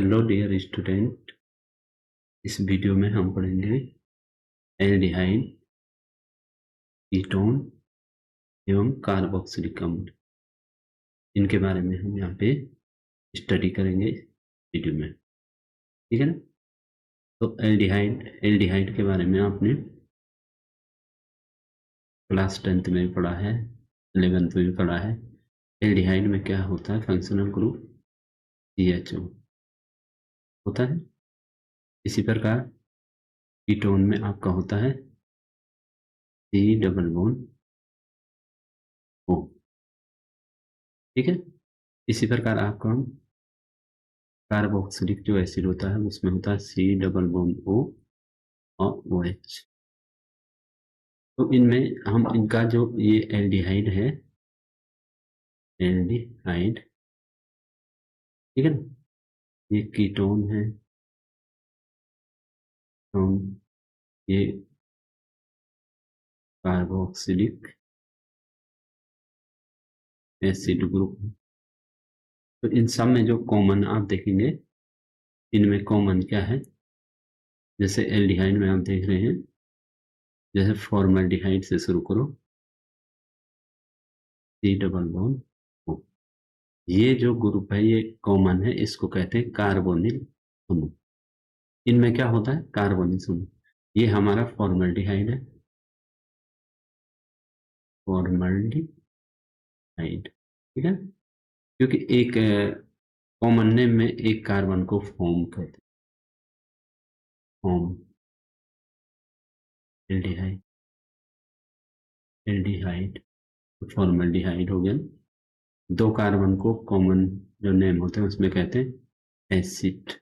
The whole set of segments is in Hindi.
हेलो डियर स्टूडेंट, इस वीडियो में हम पढ़ेंगे एल्डिहाइड, कीटोन एवं कार्बोक्सिलिक अम्ल। इनके बारे में हम यहाँ पे स्टडी करेंगे वीडियो में, ठीक है ना। तो एल्डिहाइड के बारे में आपने क्लास 10th में भी पढ़ा है, 11th में भी पढ़ा है। एल्डिहाइड में क्या होता है? फंक्शनल ग्रुप CHO होता है। इसी प्रकार कीटोन में आपका होता है C डबल बॉन्ड O, ठीक है। इसी प्रकार आपका कार्बोक्सिलिक जो एसिड होता है उसमें होता है C डबल बॉन्ड O और OH। तो इनमें हम इनका जो ये एल्डिहाइड है, एल्डिहाइड, ठीक है ना, ये कीटोन है। तो ये कार्बोक्सिलिक एसिड ग्रुप है। तो इन सब में जो कॉमन आप देखेंगे, इनमें कॉमन क्या है? जैसे एल्डिहाइड में आप देख रहे हैं, जैसे फॉर्मल्डिहाइड से शुरू करो, C डबल बॉन्ड O। ये जो ग्रुप है ये कॉमन है, इसको कहते हैं कार्बोनिल समूह। इनमें क्या होता है? कार्बोनिल समूह। ये हमारा फॉर्मल्डिहाइड है, फॉर्मल्डिहाइड, ठीक है। क्योंकि एक कॉमन नेम में एक कार्बन को फॉर्म कहते हैं, फॉर्म एल्डिहाइड, एल्डिहाइड फॉर्मल्डिहाइड हो गया। दो कार्बन को कॉमन जो नेम होते हैं उसमें कहते हैं एसिड,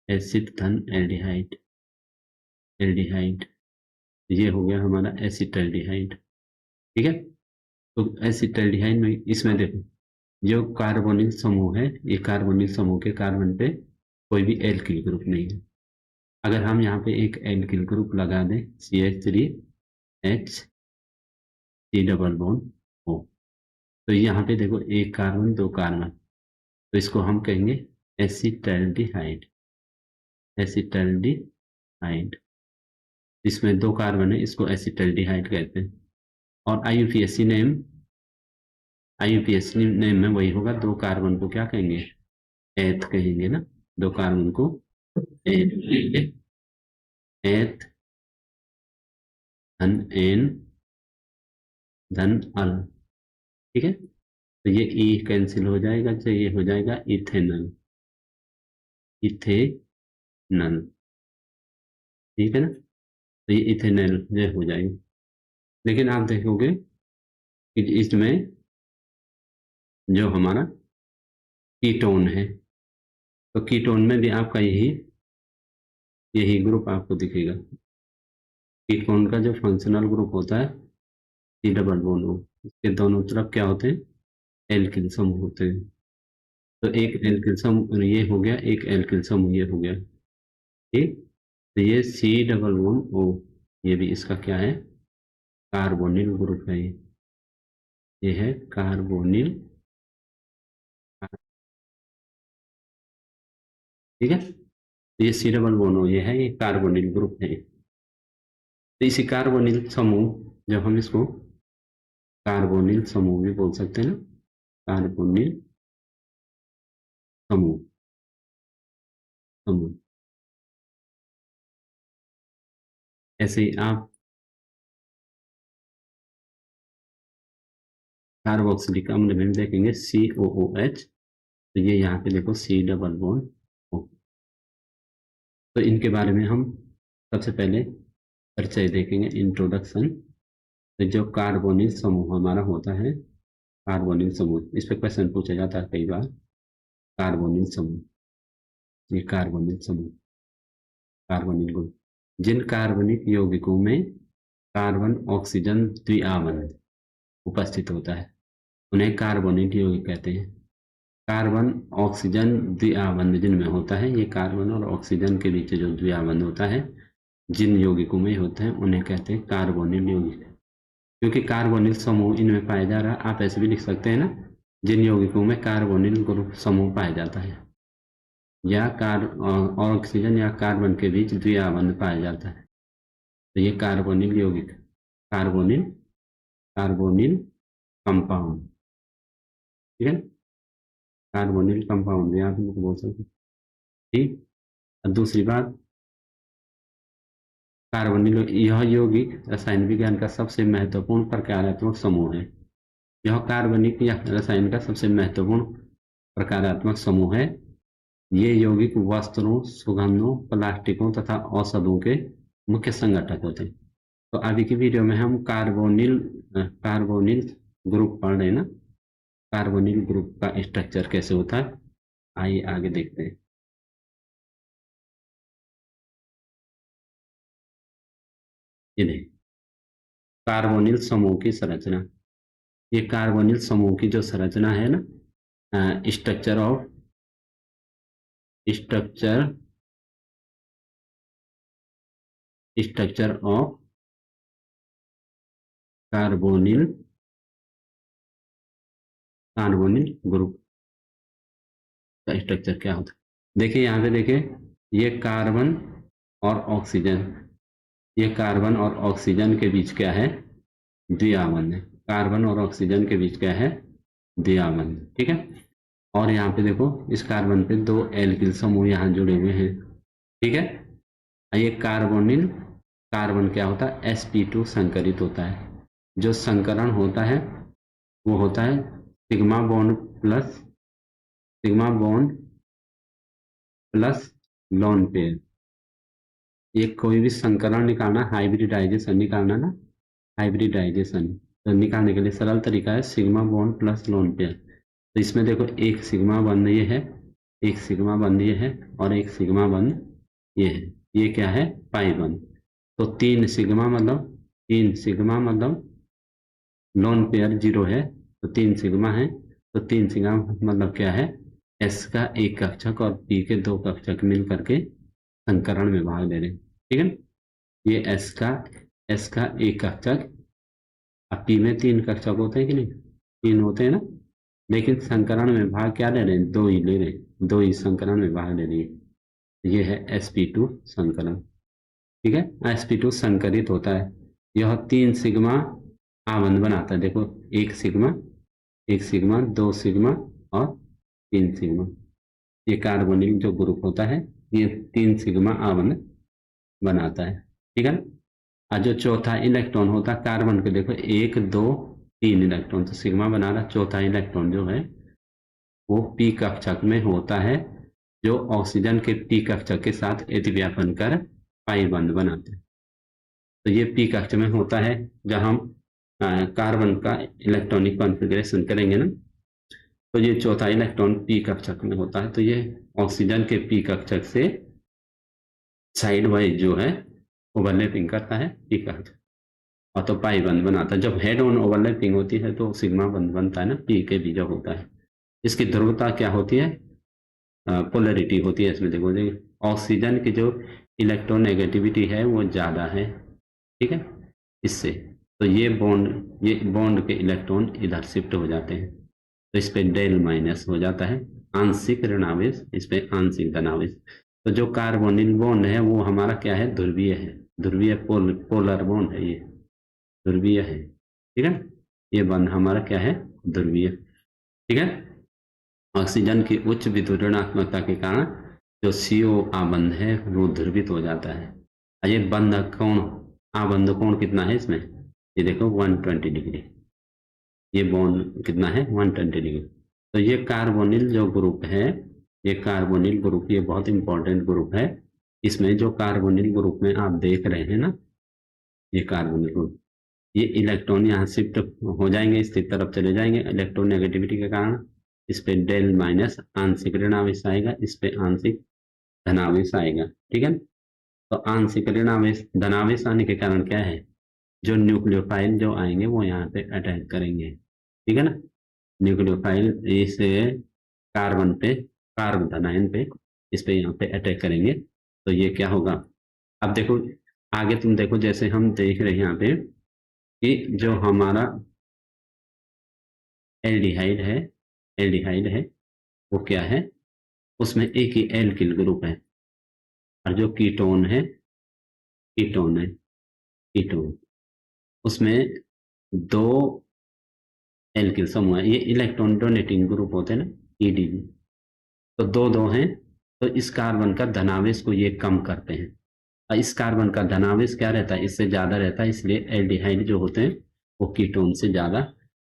एसिड धन एल्डिहाइड, एल्डिहाइड। ये हो गया हमारा एसिटाल्डिहाइड, ठीक है। तो एसिटाल्डिहाइड में इसमें देखो, जो कार्बोनिल समूह है, ये कार्बोनिल समूह के कार्बन पे कोई भी एल्किल ग्रुप नहीं है। अगर हम यहाँ पे एक एल्किल ग्रुप लगा दें, CH3H C double bond O, तो यहाँ पे देखो एक कार्बन दो कार्बन, तो इसको हम कहेंगे एसिटाल्डिहाइड, एसिटाल्डिहाइड। इसमें दो कार्बन है, इसको एसिटाल्डिहाइड कहते हैं। और IUPAC नेम में वही होगा, दो कार्बन को क्या कहेंगे? एथ कहेंगे ना, दो कार्बन को एथ कहेंगे, एथ धन एन धन अल, ठीक है। तो ये ई कैंसिल हो जाएगा, तो ये हो जाएगा इथेनल, इथेनल, ठीक है ना। तो ये इथेनल जो हो जाएगा। लेकिन आप देखोगे कि इसमें जो हमारा कीटोन है, तो कीटोन में भी आपका यही ग्रुप आपको दिखेगा। कीटोन का जो फंक्शनल ग्रुप होता है C डबल बॉन्ड O, इसके दोनों तरफ क्या होते हैं? एल्किल समूह होते हैं। तो एक एल्किल समूह ये हो गया, एक एल्किल समूह ये हो गया, ठीक। तो ये C डबल बॉन्ड O, ये भी इसका क्या है? कार्बोनिल ग्रुप है। ये है कार्बोनिल, ठीक है। तो ये C डबल बॉन्ड O ये है, ये कार्बोनिल ग्रुप है। तो इसी कार्बोनिल समूह, जब हम इसको कार्बोनिल समूह भी बोल सकते हैं ना, कार्बोनिल समूह, समूह। ऐसे ही आप कार्बोक्सिलिक अम्ल में देखेंगे COOH, तो ये यहाँ पे देखो C डबल बॉन्ड O। तो इनके बारे में हम सबसे पहले परिचय देखेंगे, इंट्रोडक्शन। तो जो कार्बोनिल समूह हमारा होता है, कार्बोनिल समूह, इस पे क्वेश्चन पूछा जाता है कई बार। कार्बोनिल समूह, ये कार्बोनिल समूह, कार्बोनिल ग्रुप, जिन कार्बनिक यौगिकों में कार्बन ऑक्सीजन द्विआबंध उपस्थित होता है उन्हें कार्बोनिल यौगिक कहते हैं। कार्बन ऑक्सीजन द्विआबंध जिनमें होता है, ये कार्बन और ऑक्सीजन के बीच जो द्विआबंध होता है जिन यौगिकों में होते हैं उन्हें कहते हैं कार्बोनिल यौगिक। क्योंकि कार्बोनिल समूह इनमें पाया जा रहा है, आप ऐसे भी लिख सकते हैं ना, जिन यौगिकों में कार्बोनिल ग्रुप समूह पाया जाता है। या और ऑक्सीजन या कार्बन के बीच द्विआबंध पाया जाता है। तो ये कार्बोनिल यौगिक, कार्बोनिल कार्बोनिल कंपाउंड, ठीक है, कार्बोनिल कंपाउंड यहाँ पे बोल सकते हैं। ठीक। और दूसरी बात, कार्बोनिल यह यौगिक रसायन विज्ञान का सबसे महत्वपूर्ण प्रकारात्मक समूह है। यह कार्बनिक या रसायन का सबसे महत्वपूर्ण प्रकारात्मक समूह है। ये यौगिक वस्त्रों, सुगंधों, प्लास्टिकों तथा औषधों के मुख्य संघटक होते हैं। तो अभी की वीडियो में हम कार्बोनिल ग्रुप पढ़ रहे हैं ना, कार्बोनिल ग्रुप का स्ट्रक्चर कैसे होता है, आइए आगे देखते हैं। ये देखिए कार्बोनिल समूह की संरचना। ये कार्बोनिल समूह की जो संरचना है ना, structure structure of carbonyl carbonyl group का स्ट्रक्चर क्या होता है। देखिए यहाँ पे देखिए, ये कार्बन और ऑक्सीजन, ये कार्बन और ऑक्सीजन के बीच क्या है, द्विआबंध है। कार्बन और ऑक्सीजन के बीच क्या है, द्विआबंध, ठीक है। और यहाँ पे देखो, इस कार्बन पे दो एल्किल समूह यहाँ जुड़े हुए हैं, ठीक है। ये कार्बोनिल कार्बन क्या होता है, sp2 संकरित होता है। जो संकरण होता है वो होता है sigma bond plus lone pair. ये कोई भी संकरण निकालना, हाइब्रिडाइजेशन निकालना ना, हाइब्रिडाइजेशन तो निकालने के लिए सरल तरीका है sigma bond plus lone pair. तो इसमें देखो, एक सिग्मा बंध ये है, एक सिग्मा बंध ये है, और एक सिग्मा बंध ये है। ये क्या है, पाई बंध। तो तीन सिग्मा मतलब लोन पेयर 0 है, तो 3 सिग्मा है। तो 3 सिग्मा मतलब क्या है, एस का एक कक्षक और पी के 2 कक्षक मिल करके संकरण में भाग ले रहे हैं, ठीक है। ये एस का एक कक्षक, अब पी में 3 कक्षक होते हैं कि नहीं, 3 होते हैं ना, लेकिन संकरण में भाग क्या ले रहे हैं, 2 ही ले रहे हैं, 2 ही संकरण में भाग ले रही है। ये है sp2 संकरण, ठीक है। sp2 संकरित होता है, यह 3 सिग्मा आबंध बनाता है। देखो, एक सिग्मा 2 सिग्मा और 3 सिग्मा। ये कार्बोनिल जो ग्रुप होता है, ये 3 सिग्मा आबंध बनाता है, ठीक है। और जो चौथा इलेक्ट्रॉन होता है कार्बन के, देखो 1 2 3 इलेक्ट्रॉन, तो सिग्मा बना रहा, चौथा इलेक्ट्रॉन जो है वो पी कक्षक में होता है, जो ऑक्सीजन के पी कक्षक के साथ अतिव्यापन कर पाई बंध बनाते हैं। तो ये पी कक्षक में होता है। जब हम कार्बन का इलेक्ट्रॉनिक कॉन्फ़िगरेशन करेंगे ना, तो ये चौथा इलेक्ट्रॉन पी कक्षक में होता है। तो ये ऑक्सीजन के पी कक्षक से साइड वाइज जो है ओवरलैपिंग करता है पी कक्षक, और तो पाई बंध बनाता है। जब हेड ऑन ओवरलैपिंग होती है तो सिग्मा बंध बनता है ना, पी के भी जब होता है। इसकी ध्रुवता क्या होती है, पोलरिटी होती है। इसमें देखो, ऑक्सीजन की जो इलेक्ट्रोनेगेटिविटी है वो ज़्यादा है, ठीक है, इससे। तो ये बॉन्ड के इलेक्ट्रॉन इधर शिफ्ट हो जाते हैं, तो इस पे डेल माइनस हो जाता है, आंशिक ऋणावेश, इस पे आंशिक धनावेश। तो जो कार्बोनिल बॉन्ड है वो हमारा क्या है, ध्रुवीय है, ध्रुवीय पोलर बॉन्ड है, ये ध्रुवीय है, ठीक है। ये बंध हमारा क्या है, ध्रुवीय, ठीक है। ऑक्सीजन की उच्च विद्युत ऋणात्मकता के कारण जो CO आबंध है वो ध्रुवित हो जाता है। ये आबंध कोण कितना है इसमें, ये देखो 120 डिग्री, ये बॉन्ड कितना है, 120 डिग्री। तो ये कार्बोनिल जो ग्रुप है, ये कार्बोनिल ग्रुप, ये बहुत इंपॉर्टेंट ग्रुप है। इसमें जो कार्बोनिल ग्रुप में आप देख रहे हैं ना, ये कार्बोनिल ग्रुप, ये इलेक्ट्रॉन यहाँ शिफ्ट हो जाएंगे, इसकी तरफ चले जाएंगे इलेक्ट्रोनेगेटिविटी के कारण। इस पे डेल माइनस आंशिक ऋणावेश आएगा, इस पे आंशिक धनावेश आएगा, ठीक है। तो आंशिक ऋणावेश धनावेश आने के कारण क्या है, जो न्यूक्लियोफाइल जो आएंगे वो यहाँ पे अटैक करेंगे, ठीक है ना। न्यूक्लियोफाइल इस कार्बन पे, कार्ब धनायन पे, इस पे यहाँ पे अटैक करेंगे। तो ये क्या होगा, अब देखो आगे तुम देखो, जैसे हम देख रहे हैं यहाँ पे कि जो हमारा एल्डिहाइड है वो क्या है, उसमें एक ही एल्किल ग्रुप है, और जो कीटोन है कीटोन उसमें दो एल्किल समूह है। ये इलेक्ट्रॉन डोनेटिंग ग्रुप होते हैं ना, ईडीबी, तो दो दो हैं, तो इस कार्बन का धनावेश को ये कम करते हैं। और इस कार्बन का धनावेश क्या रहता है, इससे ज्यादा रहता है, इसलिए एल्डिहाइड जो होते हैं वो कीटोन से ज्यादा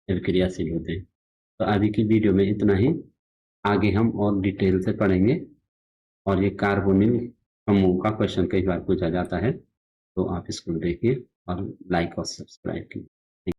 अभिक्रियाशील होते हैं। तो अभी की वीडियो में इतना ही, आगे हम और डिटेल से पढ़ेंगे। और ये कार्बोनिल समूह का क्वेश्चन कई बार पूछा जाता है, तो आप इसको देखिए और लाइक और सब्सक्राइब कीजिए।